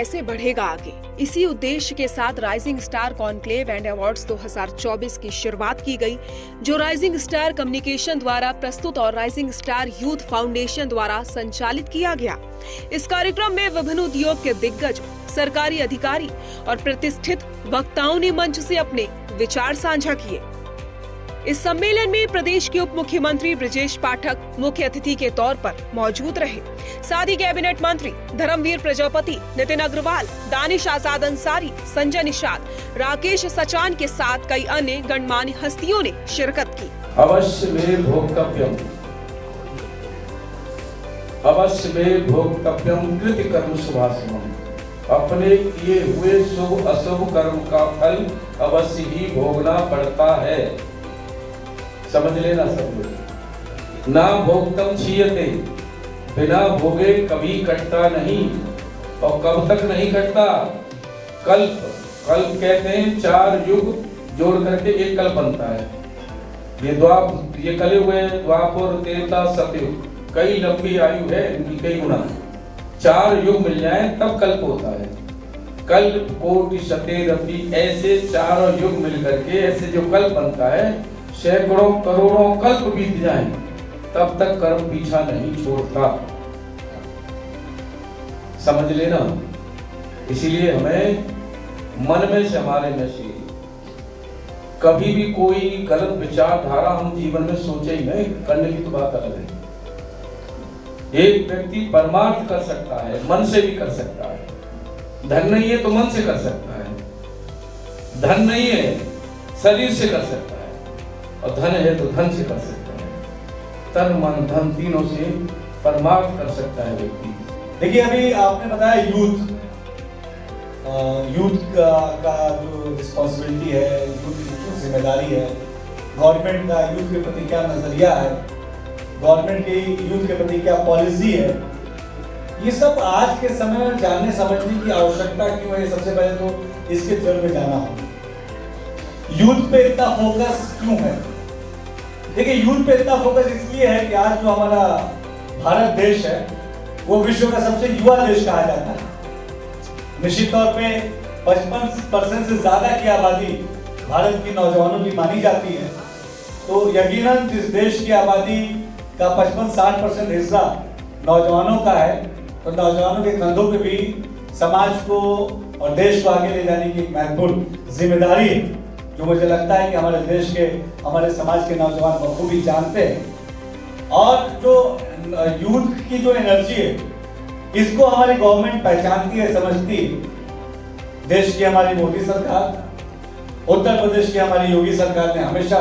कैसे बढ़ेगा आगे, इसी उद्देश्य के साथ rising star conclave and awards 2024 की शुरुआत की गई, जो राइजिंग स्टार कम्युनिकेशन द्वारा प्रस्तुत और राइजिंग स्टार यूथ फाउंडेशन द्वारा संचालित किया गया। इस कार्यक्रम में विभिन्न उद्योग के दिग्गज, सरकारी अधिकारी और प्रतिष्ठित वक्ताओं ने मंच से अपने विचार साझा किए। इस सम्मेलन में प्रदेश के उप मुख्यमंत्री ब्रजेश पाठक मुख्य अतिथि के तौर पर मौजूद रहे। साथ ही कैबिनेट मंत्री धर्मवीर प्रजापति, नितिन अग्रवाल, दानिश आजाद अंसारी, संजय निषाद, राकेश सचान के साथ कई अन्य गणमान्य हस्तियों ने शिरकत की। अवश्य में भोक्तव्यम कृत कर्म शुभाशुभम। अपने किए हुए शुभ अशुभ कर्म का फल अवश्य ही भोगना पड़ता है। समझ लेना सब लोग। ना भोक्तम क्षीयते, बिना भोगे कभी कटता नहीं। और कब तक नहीं कटता? कल्प कहते हैं 4 युग जोड़ करके एक कल्प बनता है। ये कले हुए द्वापर, त्रेता, सतयुग, कई लंबी आयु है इनकी, कई गुना। 4 युग मिल जाए तब कल्प होता है। कल्प कोटि शतेरपि, ऐसे 4 युग मिल करके ऐसे जो कल्प बनता है, सैकड़ों करोड़ों कल्प बीत जाएं तब तक कर्म पीछा नहीं छोड़ता। समझ लेना। इसीलिए हमें मन में से, हमारे में से कभी भी कोई गलत विचारधारा हम जीवन में सोचे ही नहीं, करने की तो बात अलग है। एक व्यक्ति परमार्थ कर सकता है, मन से भी कर सकता है। धन नहीं है तो मन से कर सकता है, धन नहीं है शरीर से कर सकता है, और धन है तो धन से कर सकता है। तन मन धन तीनों से परमार्थ कर सकता है व्यक्ति। देखिए, अभी आपने बताया यूथ का जो रिस्पॉन्सिबिलिटी है, यूथ की जो जिम्मेदारी है, गवर्नमेंट का यूथ के प्रति क्या नजरिया है, गवर्नमेंट की यूथ के प्रति क्या पॉलिसी है, ये सब आज के समय में जानने समझने की आवश्यकता क्यों है। सबसे पहले तो इसके जड़ में जाना होगा। यूथ पे इतना फोकस क्यों है? देखिए, यूथ पे इतना फोकस इसलिए है कि आज जो हमारा भारत देश है वो विश्व का सबसे युवा देश कहा जाता है। निश्चित तौर पे 55% से ज्यादा की आबादी भारत की नौजवानों की मानी जाती है। तो यकीनन इस देश की आबादी का 55-60% हिस्सा नौजवानों का है। तो नौजवानों के कंधों पे भी समाज को और देश को आगे ले जाने की एक महत्वपूर्ण जिम्मेदारी है, जो मुझे लगता है कि हमारे देश के, हमारे समाज के नौजवान बखूबी जानते हैं। और जो यूथ की जो एनर्जी है, इसको हमारी गवर्नमेंट पहचानती है, समझती है। देश की हमारी मोदी सरकार, उत्तर प्रदेश की हमारी योगी सरकार ने हमेशा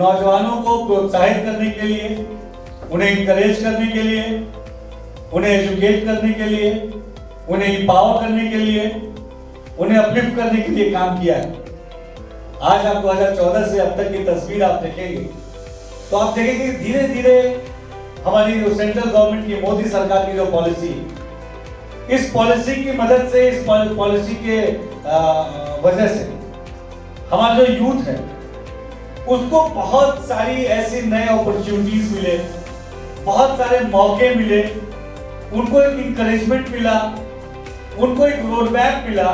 नौजवानों को प्रोत्साहित करने के लिए, उन्हें इंकरेज करने के लिए, उन्हें एजुकेट करने के लिए, उन्हें एम्पावर करने के लिए, उन्हें अपलिफ्ट करने के लिए काम किया है। आज आप 2014 से अब तक की तस्वीर आप देखेंगे तो आप देखेंगे कि धीरे धीरे हमारी जो सेंट्रल गवर्नमेंट की, मोदी सरकार की जो पॉलिसी, इस पॉलिसी की मदद से, इस पॉलिसी के वजह से हमारा जो यूथ है उसको बहुत सारी ऐसी नए अपॉर्चुनिटीज मिले, बहुत सारे मौके मिले, उनको एक इंकरेजमेंट मिला, उनको एक रोड मैप मिला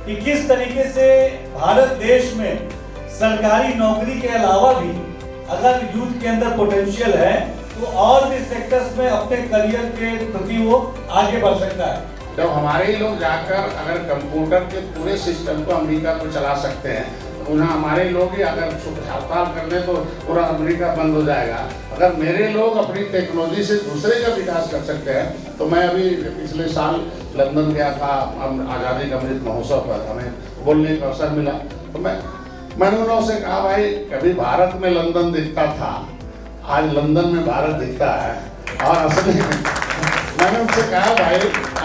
कि किस तरीके से भारत देश में सरकारी नौकरी के अलावा भी अगर यूथ के अंदर पोटेंशियल है तो और भी सेक्टर्स में अपने करियर के प्रति वो आगे बढ़ सकता है। जब हमारे ही लोग जाकर अगर कंप्यूटर के पूरे सिस्टम को अमेरिका को चला सकते हैं, तो उन्हें हमारे लोग ही अगर हड़ताल कर दें तो पूरा अमेरिका बंद हो जाएगा। अगर मेरे लोग अपनी टेक्नोलॉजी से दूसरे का विकास कर सकते हैं, तो मैं अभी पिछले साल लंदन गया था, आज़ादी का अमृत महोत्सव पर हमें बोलने का अवसर मिला। तो मैंने उनसे कहा, भाई कभी भारत में लंदन दिखता था, आज लंदन में भारत दिखता है। और असली मैंने उनसे कहा, भाई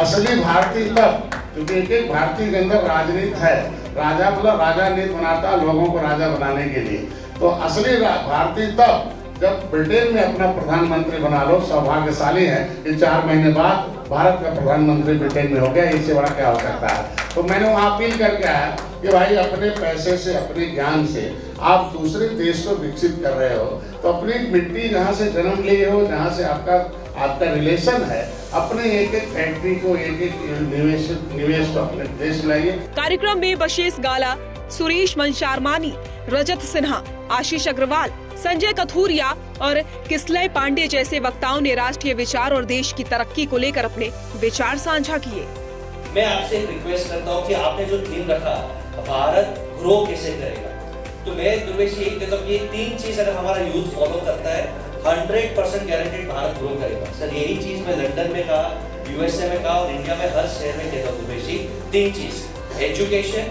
असली भारतीय तब, क्योंकि एक भारतीय के अंदर राजनीति है। राजा मतलब राजा नीति बनाता लोगों को राजा बनाने के लिए। तो असली भारतीय तब जब ब्रिटेन में अपना प्रधानमंत्री बना लो। सौभाग्यशाली है कि 4 महीने बाद भारत का प्रधानमंत्री ब्रिटेन में हो गया, इससे बड़ा क्या हो सकता है। तो मैंने वहाँ अपील करके आया कि भाई अपने पैसे से, अपने ज्ञान से आप दूसरे देश को विकसित कर रहे हो, तो अपनी मिट्टी जहाँ से जन्म लिए हो, जहाँ से आपका रिलेशन है, अपने एक एक फैक्ट्री को, एक एक निवेश को अपने देश लाइए। कार्यक्रम में बशेस गाला, सुरेश मंशारमानी, रजत सिन्हा, आशीष अग्रवाल, संजय कथूरिया और किसलय पांडे जैसे वक्ताओं ने राष्ट्रीय विचार और देश की तरक्की को लेकर अपने विचार साझा किए। मैं आपसे एक रिक्वेस्ट करता हूँ कि आपने जो थीम रखा, भारत ग्रो कैसे करेगा, तो मैं दुर्वेश यही कहता हूँ कि ये 3 चीज अगर हमारा यूथ फॉलो करता है 100% गारंटेड भारत ग्रो करेगा। सर यही चीज मैं लंदन में कहा, यूएसए में कहा और इंडिया में हर शहर में कहता हूँ दुर्वेश जी, 3 चीज, एजुकेशन,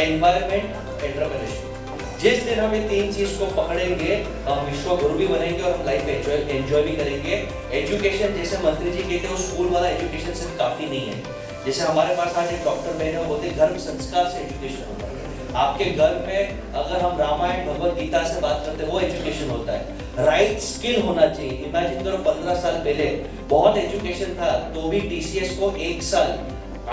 एनवायरमेंट, एंटरप्रेन्योरशिप। जिस दिन हम ये 3 चीज को पकड़ेंगे हम विश्व गुरु भी बनेंगे और हम लाइफ एंजॉय भी करेंगे। एजुकेशन, जैसे मंत्री जी कहते हैं, वो स्कूल वाला एजुकेशन सिर्फ काफी नहीं है। जैसे हमारे पास आज एक डॉक्टर बहन है, बोलते धर्म संस्कार से एजुकेशन होता है। आपके घर में अगर हम रामायण भगवत गीता से बात करते हैं, वो एजुकेशन होता है। राइट स्किल होना चाहिए। इमेजिन करो 15 साल पहले बहुत एजुकेशन था तो भी टीसीएस को 1 साल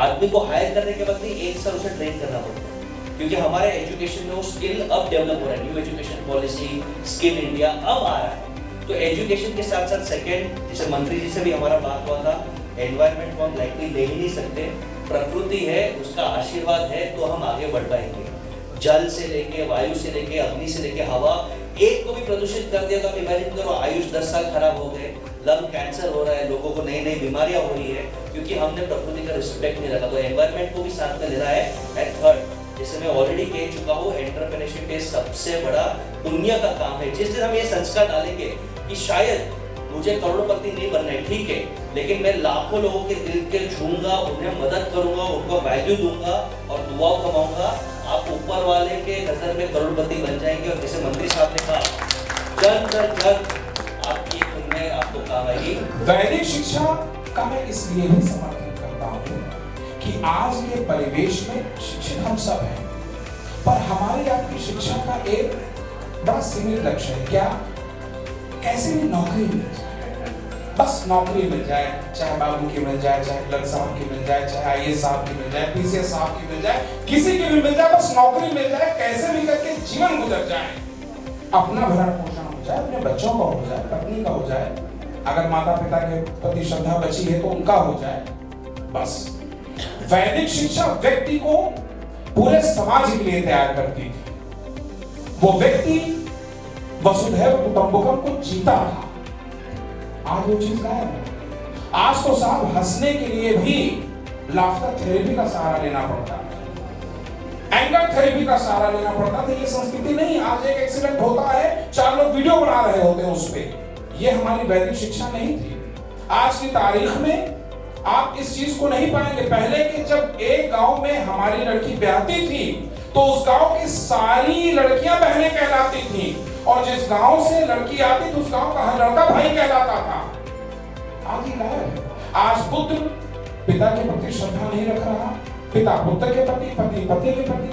आदमी को हायर करने के बाद 1 साल उसे ट्रेन करना पड़ता है, क्योंकि हमारे एजुकेशन में वो स्किल अब डेवलप हो रहा है। New education policy, skill India अब आ रहा है। तो एजुकेशन के साथ साथ सेकेंड, जैसे मंत्री जी से भी हमारा बात हुआ था, एनवायरनमेंट को हम लाइटली ले ही नहीं सकते। प्रकृति है, उसका आशीर्वाद है तो हम आगे बढ़ पाएंगे। जल से लेके, वायु से लेके, अग्नि से लेके हवा, एक को भी प्रदूषित कर दिया तो आप इमेजिन करो आयुष 10 साल खराब हो गए, लंग कैंसर हो रहा है, लोगों को नई नई बीमारियां हो रही है क्योंकि हमने प्रकृति का रिस्पेक्ट नहीं रखा। तो एनवायरनमेंट को भी साथ में ले रहा है। एंड थर्ड, जैसे मैं ऑलरेडी कह चुका हूँ, एंटरप्रेन्योरशिप ये सबसे बड़ा पुण्य का काम है। जिस दिन हम ये संस्कार डालेंगे कि शायद मुझे करोड़पति नहीं बनना है, ठीक है, लेकिन मैं लाखों लोगों के दिल के छूंगा, उन्हें मदद करूंगा, उनको वैल्यू दूंगा और दुआओं कमाऊंगा, आप ऊपर वाले के नजर में करोड़पति बन जाएंगे। और जैसे मंत्री साहब ने कहा, जल्द से जल्द आपकी पुण्य आपको काम आएगी। वैदिक शिक्षा का मैं इसलिए भी समर्थन करता हूँ कि आज के परिवेश में शिक्षित हम सब हैं, पर हमारी आपकी शिक्षा का एक बड़ा सीमित लक्ष्य है। क्या? कैसे भी नौकरी मिल जाए, बस नौकरी मिल जाए, चाहे बाबू की मिल जाए, चाहे क्लर्क साहब की मिल जाए, चाहे आईएएस साहब की मिल जाए, पीसीएस साहब की मिल जाए, किसी की भी मिल जाए, बस नौकरी मिल जाए, कैसे भी करके जीवन गुजर जाए, अपना भरण पोषण हो जाए, अपने बच्चों का हो जाए, पत्नी का हो जाए, अगर माता पिता के प्रति श्रद्धा बची है तो उनका हो जाए, बस। वैदिक शिक्षा व्यक्ति को पूरे समाज के लिए तैयार करती थी। वो व्यक्ति वसुधैव कुटुंबकम को जीता रहा। आज वो चीज गायब है। आज तो साहब हंसने के लिए भी लाफ्टर थेरेपी का सहारा लेना पड़ता है, एंगर थेरेपी का सहारा लेना पड़ता था। ये संस्कृति नहीं। आज एक एक्सीडेंट होता है, 4 लोग वीडियो बना रहे होते हैं उस पे। ये हमारी वैदिक शिक्षा नहीं थी। आज की तारीख में आप इस चीज को नहीं पाएंगे। पहले के जब एक गांव में हमारी लड़की ब्याहती थी तो उस गांव की सारी लड़कियां बहनें कहलाती थी, और जिस गांव से लड़की आती थी उस गांव का हर लड़का भाई कहलाता था। आज ये गायब है। आज पुत्र पिता के प्रति श्रद्धा नहीं रख रहा, पिता पुत्र के प्रति, पति पत्नी के प्रति,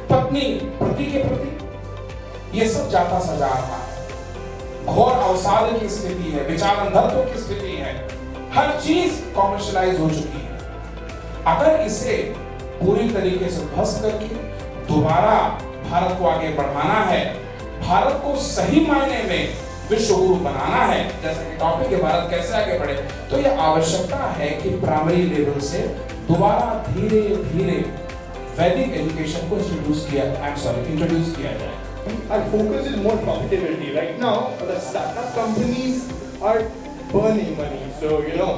पत्नी पति के प्रति, ये सब जाता सजा रहा है। घोर अवसाद की स्थिति है, विचार अंधत्व की स्थिति है, हर चीज कॉमर्शियलाइज हो चुकी है। अगर इसे पूरी तरीके से ध्वस्त करके दोबारा भारत को आगे बढ़ाना है, भारत को सही मायने में विश्व गुरु बनाना है, जैसे कि टॉपिक है भारत कैसे आगे बढ़े, तो यह आवश्यकता है कि प्राइमरी लेवल से दोबारा धीरे धीरे वैदिक एजुकेशन को इंट्रोड्यूस किया जाए। Our focus is more profitability. Right now, the startup companies are burning money. So, you know,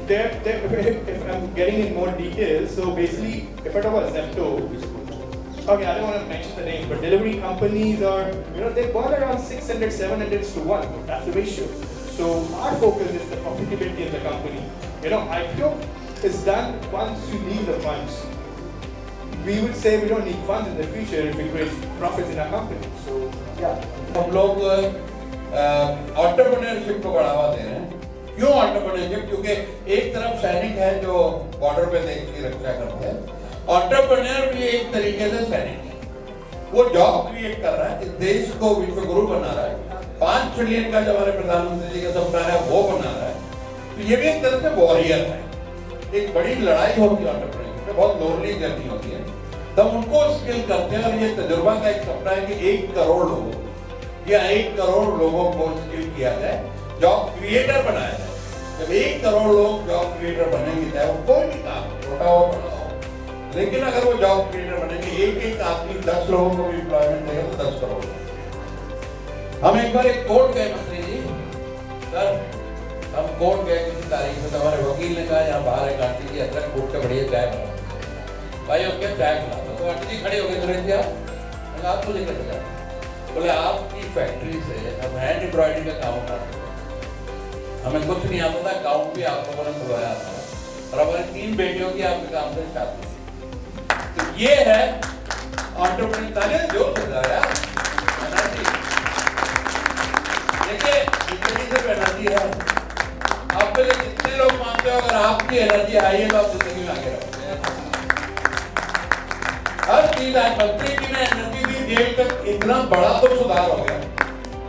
if I'm getting in more details, so basically, if I talk about Zepto, okay, I don't want to mention the name, but delivery companies are, you know, they burn around 600, 700 to 1. That's the ratio. So, our focus is the profitability of the company. You know, IPO is done once you leave the funds. We would say we don't need funds in the future if we create profits in our company. So, yeah. हम लोग entrepreneurship को बढ़ावा दे रहे हैं। क्यों entrepreneurship? क्योंकि एक तरफ सैनिक है जो बॉर्डर पे देश की रक्षा करते हैं, एंटरप्रेन्योर भी एक तरीके से सैनिक है। वो जॉब क्रिएट कर रहा है, इस देश को विश्व गुरु बना रहा है, 5 ट्रिलियन का जो हमारे प्रधानमंत्री जी का सपना है वो बना रहा है। तो ये भी एक तरह से वॉरियर है। एक बड़ी लड़ाई होती है एंटरप्रेन्योरशिप में, बहुत लोनली जर्नी होती है। तब उनको स्किल करते हैं, और ये तजुर्बा का एक सपना है कि 1 करोड़ लोगों या 1 करोड़ लोगों को स्किल किया जाए, जॉब क्रिएटर बनाया जाए। जब 1 करोड़ लोग जॉब क्रिएटर बनेंगे, चाहे वो कोई भी काम छोटा हो बड़ा हो, लेकिन अगर वो जॉब क्रिएटर बनेंगे, एक आदमी 10 लोगों को भी एम्प्लॉयमेंट देगा तो 10 करोड़। हम एक बार एक कोर्ट गए मंत्री जी, सर हम कोर्ट गए किसी तारीख में, तो हमारे वकील ने कहा यहाँ बाहर एक आंटी जी अदरक कूट के बढ़िया चाय बना, भाई उसके चाय खिला दो। तो आंटी जी खड़ी हो गई, तुरंत आप मुझे कैसे जाते? बोले आपकी फैक्ट्री से हम हैंड एम्ब्रॉयडरी का काम करते हैं, हमें कुछ नहीं आता था, अकाउंट भी आप लोगों ने खुलवाया था, और हमारी 3 बेटियों की आपके काम से शादी। तो ये है एंटरप्रेन्योर जो बताया एनर्जी। देखिए जिंदगी से एनर्जी है, आप में जितने लोग मानते हो अगर आपकी एनर्जी आई है तो आप जिंदगी में आगे रहोगे। हर चीज आज मंत्री जी ने एनर्जी दी, जेल तक इतना बड़ा तो सुधार हो गया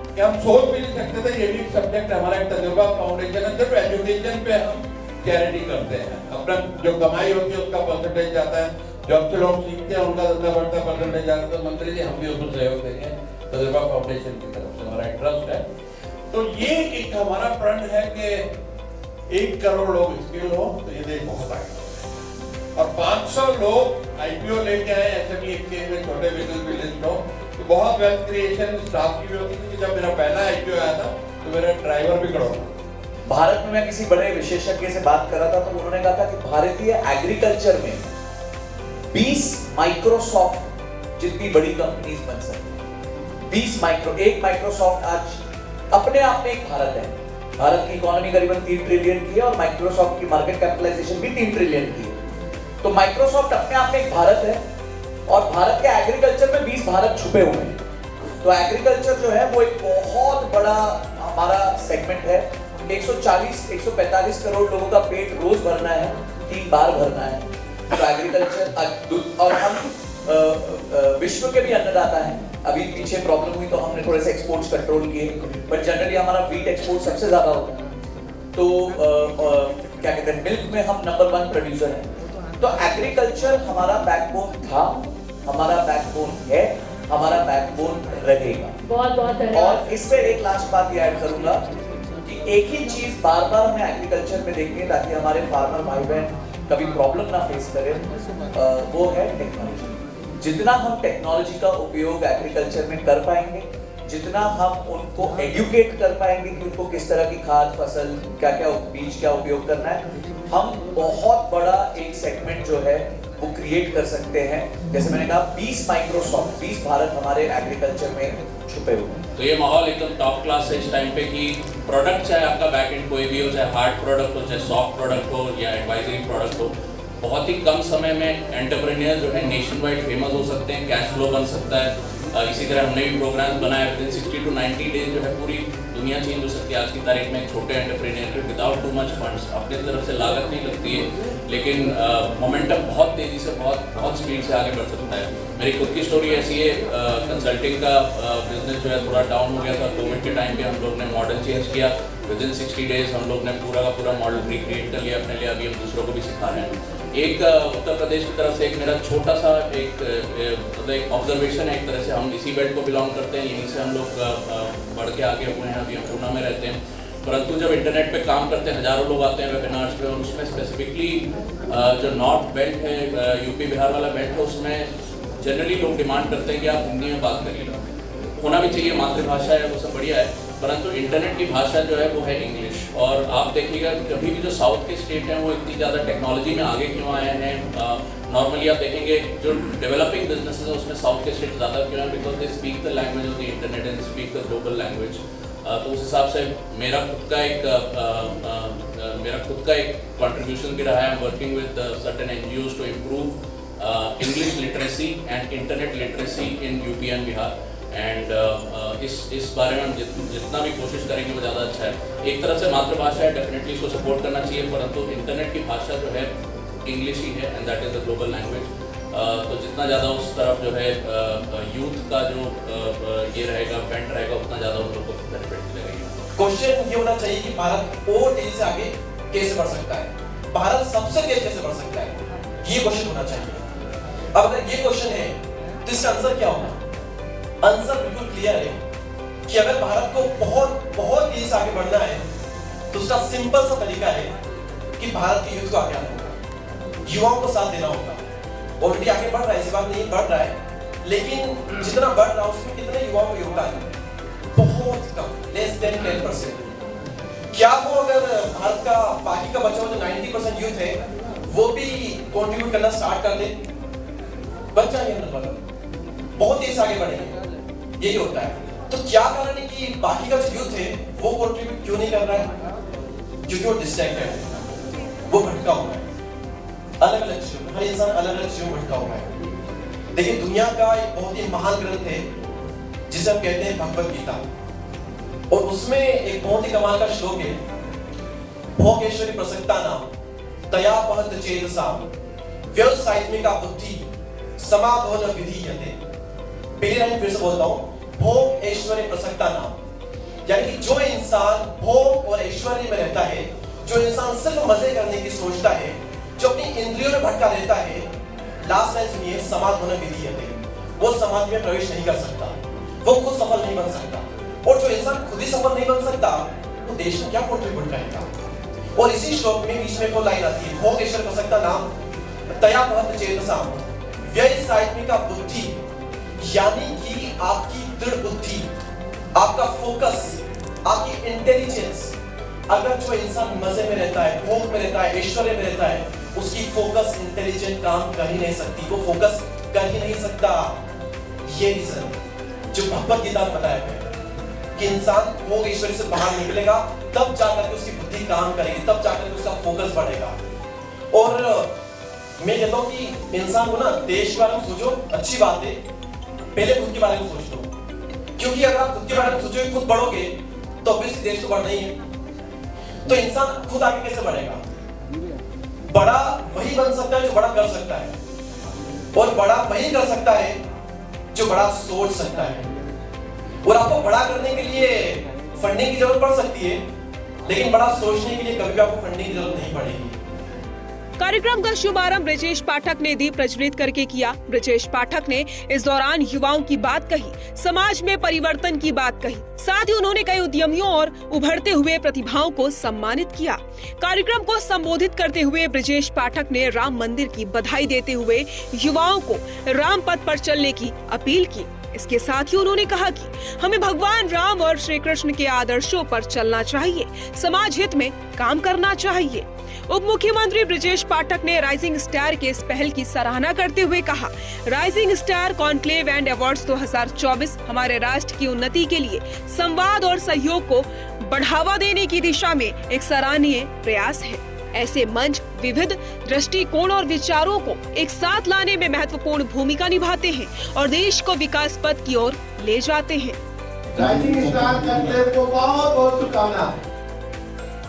कि हम सोच भी नहीं सकते थे। ये भी एक सब्जेक्ट हमारा एक तजुर्बा फाउंडेशन है, सिर्फ एजुकेशन पे हम चैरिटी करते हैं, अपना जो कमाई होती है उसका परसेंटेज जाता है, जब से लोग सीखते हैं उनका धंधा बढ़ता परसेंटेज जाता है। तो मंत्री जी हम भी उसको सहयोग देंगे तजुर्बा फाउंडेशन की तरफ से, हमारा इंटरेस्ट है। तो ये एक हमारा प्रण है कि 1 करोड़ लोग स्किल हो तो ये देश बहुत आगे, और 500 लोग IPO लेके आए SME एक्सचेंज में, छोटे बिजनेस भी लिस्ट हो, तो बहुत वेल्थ क्रिएशन स्टाफ की भी होती थी। जब मेरा पहला IPO आया था तो मेरा ड्राइवर भी खड़ा था। भारत में मैं किसी बड़े विशेषज्ञ से बात कर रहा था, तो उन्होंने कहा था कि भारतीय एग्रीकल्चर में 20 माइक्रोसॉफ्ट जितनी बड़ी कंपनीज बन सकती हैं। एक माइक्रोसॉफ्ट आज अपने आप में एक भारत है। भारत की इकोनॉमी करीबन 3 ट्रिलियन की है और माइक्रोसॉफ्ट की मार्केट कैपिटलाइजेशन भी 3 ट्रिलियन की है। तो माइक्रोसॉफ्ट अपने आप में एक भारत है, और भारत के एग्रीकल्चर में 20 भारत छुपे हुए हैं। तो एग्रीकल्चर जो है वो एक बहुत बड़ा हमारा सेगमेंट है। 140-145 करोड़ लोगों का पेट रोज भरना है, 3 बार भरना है। तो एग्रीकल्चर, और हम विश्व के भी अन्नदाता हैं। अभी पीछे प्रॉब्लम हुई तो हमने थोड़े से एक्सपोर्ट्स कंट्रोल किए, बट जनरली हमारा व्हीट एक्सपोर्ट सबसे ज्यादा होता है। तो क्या कहते हैं, मिल्क में हम नंबर 1 प्रोड्यूसर हैं। तो एग्रीकल्चर हमारा बैकबोन था, हमारा बैकबोन है, हमारा बैकबोन रहेगा। बहुत बहुत धन्यवाद। और इसमें एक लास्ट बात ये ऐड करूंगा कि एक ही चीज बार बार हमें एग्रीकल्चर में देखनी, ताकि हमारे फार्मर भाई बहन कभी प्रॉब्लम ना फेस करें, वो है टेक्नोलॉजी। जितना हम टेक्नोलॉजी का उपयोग एग्रीकल्चर में कर पाएंगे, जितना हम उनको एडुकेट कर पाएंगे कि उनको किस तरह की खाद, फसल, क्या क्या बीज क्या उपयोग करना है, हम बहुत बड़ा एक सेगमेंट जो है वो क्रिएट कर सकते हैं। जैसे मैंने कहा 20 माइक्रोसॉफ्ट, 20 भारत हमारे एग्रीकल्चर में छुपे हुए हैं। तो ये माहौल एकदम टॉप क्लास है इस टाइम पे कि प्रोडक्ट चाहे आपका बैक एंड कोई भी हो, चाहे हार्ड प्रोडक्ट हो, चाहे सॉफ्ट प्रोडक्ट हो या एडवाइजरी प्रोडक्ट हो, बहुत ही कम समय में एंटरप्रेन्योर जो है नेशन वाइड फेमस हो सकते हैं, कैश फ्लो बन सकता है। इसी तरह हमने भी प्रोग्राम बनाया, विदिन 60 to 90 डेज जो है पूरी दुनिया चेंज हो सकती है। आज की तारीख में छोटे एंटरप्रेन्योर के विदाउट टू मच फंड्स, अपनी तरफ से लागत नहीं लगती है, लेकिन मोमेंटम बहुत तेज़ी से, बहुत स्पीड से आगे बढ़ सकता है। मेरी खुद की स्टोरी ऐसी है, कंसल्टिंग का बिजनेस जो है थोड़ा डाउन हो गया था। कोविड के टाइम पे हम लोग ने मॉडल चेंज किया, विदिन 60 डेज हम लोग ने पूरा का पूरा मॉडल रिक्रिएट कर लिया अपने लिए। अभी हम दूसरों को भी सिखा रहे हैं। एक उत्तर प्रदेश की तरफ से एक मेरा छोटा सा एक ऑब्जर्वेशन है, एक तरह से हम इसी बेल्ट को बिलोंग करते हैं, यहीं से हम लोग बढ़ के आगे हुए हैं। अभी हम पूना में रहते हैं, परंतु जब इंटरनेट पे काम करते हैं हज़ारों लोग आते हैं वेबिनार्स पे, और उसमें स्पेसिफिकली जो नॉर्थ बेल्ट है, यूपी बिहार वाला बेल्ट है, उसमें जनरली लोग डिमांड करते हैं कि आप हिंदी में बात करिए। होना भी चाहिए, मातृभाषा है, वो सब बढ़िया है, परंतु इंटरनेट की भाषा जो है वो है इंग्लिश। और आप देखिएगा कभी भी जो साउथ के स्टेट हैं वो इतनी ज़्यादा टेक्नोलॉजी में आगे क्यों आए हैं। नॉर्मली आप देखेंगे जो डेवलपिंग बिजनेसेस है उसमें साउथ के स्टेट ज़्यादा क्यों हैं, because they speak the language of the internet and speak the global language. तो उस हिसाब से मेरा खुद का एक कंट्रीब्यूशन भी रहा है। I am working with certain NGOs to improve English literacy and internet literacy in UP and Bihar. And इस बारे में हम जितना भी कोशिश करेंगे वो ज़्यादा अच्छा है। एक तरफ से मातृभाषा है, डेफिनेटली इसको सपोर्ट करना चाहिए, परंतु इंटरनेट की भाषा जो है इंग्लिश ही है, and that is the global language. तो जितना ज़्यादा उस तरफ जो है यूथ का जो ये रहेगा, बेंट रहेगा, उतना ज़्यादा उन लोगों को बेनिफिट मिलेगा। क्वेश्चन ये होना चाहिए कि भारत और तेजी से आगे कैसे बढ़ सकता है, भारत सबसे तेज कैसे बढ़ सकता है, ये क्वेश्चन होना चाहिए। अब अगर ये क्वेश्चन है तो इसका आंसर क्या होगा? आंसर बिल्कुल क्लियर है कि अगर भारत को बहुत तेजी से आगे बढ़ना है दूसरा सिंपल सा तरीका है कि भारत के यूथ को आगे आना होगा, युवाओं को साथ देना होगा। ऑलरेडी आगे बढ़ रहा है, ऐसी बात नहीं बढ़ रहा है, लेकिन जितना बढ़ रहा है उसमें कितने युवाओं का योगदान है? बहुत कम, लेस देन 10%। क्या वो अगर भारत का बाकी का बचा हुआ जो 90% यूथ है वो भी कंट्रीब्यूट करना स्टार्ट कर दे, बच जाएंगे नंबर, बहुत तेज आगे बढ़ेंगे। यही होता है। तो क्या कारण है कि बाकी का जो यूथ है वो कंट्रीब्यूट क्यों नहीं कर रहा है? क्योंकि वो डिस्ट्रैक्टेड है, वो भटका हुआ है, अलग अलग चीजों, हर इंसान अलग अलग चीजों में भटका हुआ है। देखिए, दुनिया का एक बहुत ही महान ग्रंथ है जिसे हम कहते हैं भगवत गीता, और उसमें एक बहुत ही कमाल का श्लोक है, भोगेश्वरी प्रसक्ता नाम तया पहत चेतसा व्यवसायित्मिका बुद्धि समाभवन विधीयते। पहली लाइन फिर से बोलता हूँ, भोग ऐश्वर्य प्रसक्ता नाम, यानी कि जो इंसान भोग और ऐश्वर्य में रहता है, जो इंसान सिर्फ मजे करने की सोचता है, जो अपनी इंद्रियों में भटका रहता है, लास्ट लाइन सुनिए, समाधि विधीयते, वो समाधि में प्रवेश नहीं कर सकता, वो खुद सफल नहीं बन सकता। और जो इंसान खुद ही सफल नहीं बन सकता, वो देश में क्या कंट्रीब्यूट करेगा? और इसी श्लोक में बीच में वो लाइन आती है, भोग ऐश्वर्य प्रसक्ता नाम तया पहत चेतसा व्यय सात्विका बुद्धि, यानी कि आपकी दृढ़ बुद्धि, आपका फोकस, आपकी इंटेलिजेंस। अगर जो इंसान मजे में रहता है, भोग में रहता है, ऐश्वर्य में रहता है, उसकी फोकस इंटेलिजेंट काम कर ही नहीं सकती, वो फोकस कर ही नहीं सकता। ये रीजन जो भगवत गीता में बताया है कि इंसान भोग ऐश्वर्य से बाहर निकलेगा, तब जाकर के उसकी बुद्धि काम करेगी, तब जाकर के उसका फोकस बढ़ेगा। और मैं कहता हूँ कि इंसान को ना देश के बारे में सोचो, अच्छी बात है, पहले खुद के बारे में सोच लो, क्योंकि अगर आप खुद के बारे में सोचोगे, खुद बढ़ोगे, तो ऑब्वियसली देश तो बढ़ना ही है। तो इंसान खुद आगे कैसे बढ़ेगा? बड़ा वही बन सकता है जो बड़ा कर सकता है, और बड़ा वही कर सकता है जो बड़ा सोच सकता है। और आपको बड़ा करने के लिए फंडिंग की जरूरत पड़ सकती है, लेकिन बड़ा सोचने के लिए कभी भी आपको फंडिंग की जरूरत नहीं पड़ेगी। कार्यक्रम का शुभारंभ ब्रजेश पाठक ने दीप प्रज्वलित करके किया। ब्रजेश पाठक ने इस दौरान युवाओं की बात कही, समाज में परिवर्तन की बात कही, साथ ही उन्होंने कई उद्यमियों और उभरते हुए प्रतिभाओं को सम्मानित किया। कार्यक्रम को संबोधित करते हुए ब्रजेश पाठक ने राम मंदिर की बधाई देते हुए युवाओं को राम पथ पर चलने की अपील की। इसके साथ ही उन्होंने कहा कि हमें भगवान राम और श्री कृष्ण के आदर्शों पर चलना चाहिए, समाज हित में काम करना चाहिए। उप मुख्यमंत्री ब्रजेश पाठक ने राइजिंग स्टार के इस पहल की सराहना करते हुए कहा, rising star conclave and awards 2024 हमारे राष्ट्र की उन्नति के लिए संवाद और सहयोग को बढ़ावा देने की दिशा में एक सराहनीय प्रयास है। ऐसे मंच विविध दृष्टिकोण और विचारों को एक साथ लाने में महत्वपूर्ण भूमिका निभाते हैं और देश को विकास पथ की ओर ले जाते हैं। राइजिंग स्टार कॉन्क्लेव को बहुत बहुत शुभकामनाएं।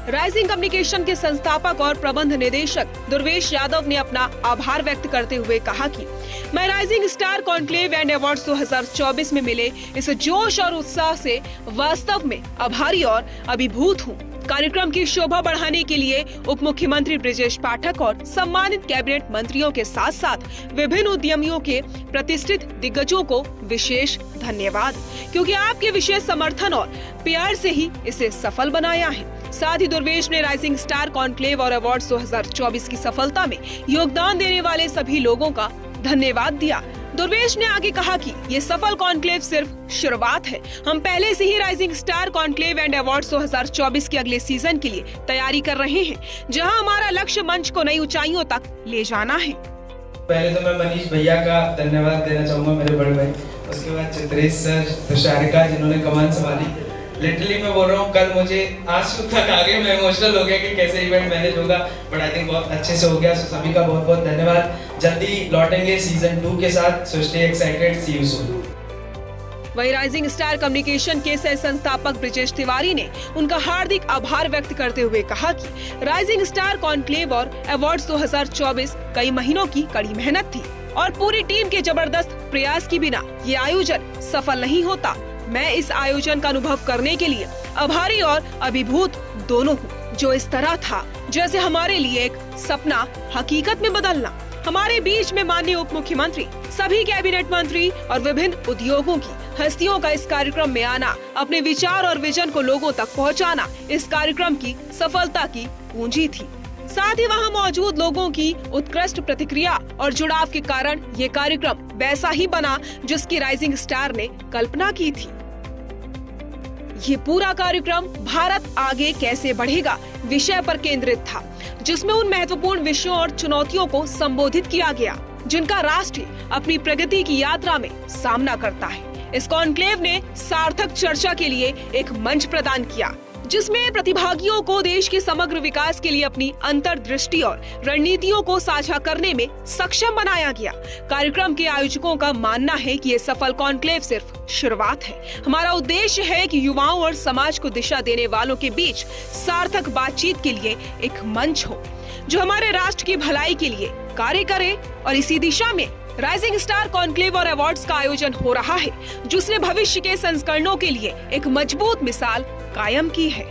राइजिंग कम्युनिकेशन के संस्थापक और प्रबंध निदेशक दुर्वेश यादव ने अपना आभार व्यक्त करते हुए कहा कि मैं rising star conclave and awards 2024 में मिले इस जोश और उत्साह से वास्तव में आभारी और अभिभूत हूँ। कार्यक्रम की शोभा बढ़ाने के लिए उप मुख्यमंत्री ब्रजेश पाठक और सम्मानित कैबिनेट मंत्रियों के साथ साथ विभिन्न उद्यमियों के प्रतिष्ठित दिग्गजों को विशेष धन्यवाद, क्योंकि आपके विशेष समर्थन और प्यार से ही इसे सफल बनाया है। साथ ही दुर्वेश ने राइजिंग स्टार कॉन्क्लेव और अवार्ड्स 2024 की सफलता में योगदान देने वाले सभी लोगों का धन्यवाद दिया। दुर्वेश ने आगे कहा कि ये सफल कॉन्क्लेव सिर्फ शुरुआत है, हम पहले से ही rising star conclave and awards 2024 के अगले सीजन के लिए तैयारी कर रहे हैं, जहां हमारा लक्ष्य मंच को नई ऊंचाइयों तक ले जाना है। पहले तो मैं मनीष भैया का धन्यवाद देना चाहूंगा, मेरे बड़े भाई, उसके बाद चित्रेश सर, तुषारिका जिन्होंने कमान संभाली। लिटरली मैं बोल रहा हूँ, कल मुझे आंसू तक आ गए, मैं इमोशनल हो गया कि कैसे इवेंट मैनेज होगा, बट आई थिंक बहुत अच्छे से हो गया। सभी का बहुत बहुत धन्यवाद। जल्दी लौटेंगे सीजन 2 के साथ, so stay excited, see you soon. वहीं राइजिंग स्टार कम्युनिकेशन के सह संस्थापक ब्रजेश तिवारी ने उनका हार्दिक आभार व्यक्त करते हुए कहा कि राइजिंग स्टार कॉन्क्लेव और अवार्ड्स 2024 कई महीनों की कड़ी मेहनत थी और पूरी टीम के जबरदस्त प्रयास के बिना ये आयोजन सफल नहीं होता। मैं इस आयोजन का अनुभव करने के लिए आभारी और अभिभूत दोनों हूँ, जो इस तरह था जैसे हमारे लिए एक सपना हकीकत में बदलना। हमारे बीच में माननीय उप मुख्यमंत्री, सभी कैबिनेट मंत्री और विभिन्न उद्योगों की हस्तियों का इस कार्यक्रम में आना, अपने विचार और विजन को लोगों तक पहुंचाना इस कार्यक्रम की सफलता की कुंजी थी। साथ ही वहां मौजूद लोगों की उत्कृष्ट प्रतिक्रिया और जुड़ाव के कारण ये कार्यक्रम वैसा ही बना जिसकी राइजिंग स्टार ने कल्पना की थी। ये पूरा कार्यक्रम भारत आगे कैसे बढ़ेगा विषय पर केंद्रित था, जिसमें उन महत्वपूर्ण विषयों और चुनौतियों को संबोधित किया गया जिनका राष्ट्र अपनी प्रगति की यात्रा में सामना करता है। इस कॉन्क्लेव ने सार्थक चर्चा के लिए एक मंच प्रदान किया, जिसमें प्रतिभागियों को देश के समग्र विकास के लिए अपनी अंतर्दृष्टि और रणनीतियों को साझा करने में सक्षम बनाया गया। कार्यक्रम के आयोजकों का मानना है कि ये सफल कॉन्क्लेव सिर्फ शुरुआत है। हमारा उद्देश्य है कि युवाओं और समाज को दिशा देने वालों के बीच सार्थक बातचीत के लिए एक मंच हो, जो हमारे राष्ट्र की भलाई के लिए कार्य करे। और इसी दिशा में राइजिंग स्टार कॉन्क्लेव और अवार्ड्स का आयोजन हो रहा है, जिसने भविष्य के संस्करणों के लिए एक मजबूत मिसाल कायम की है।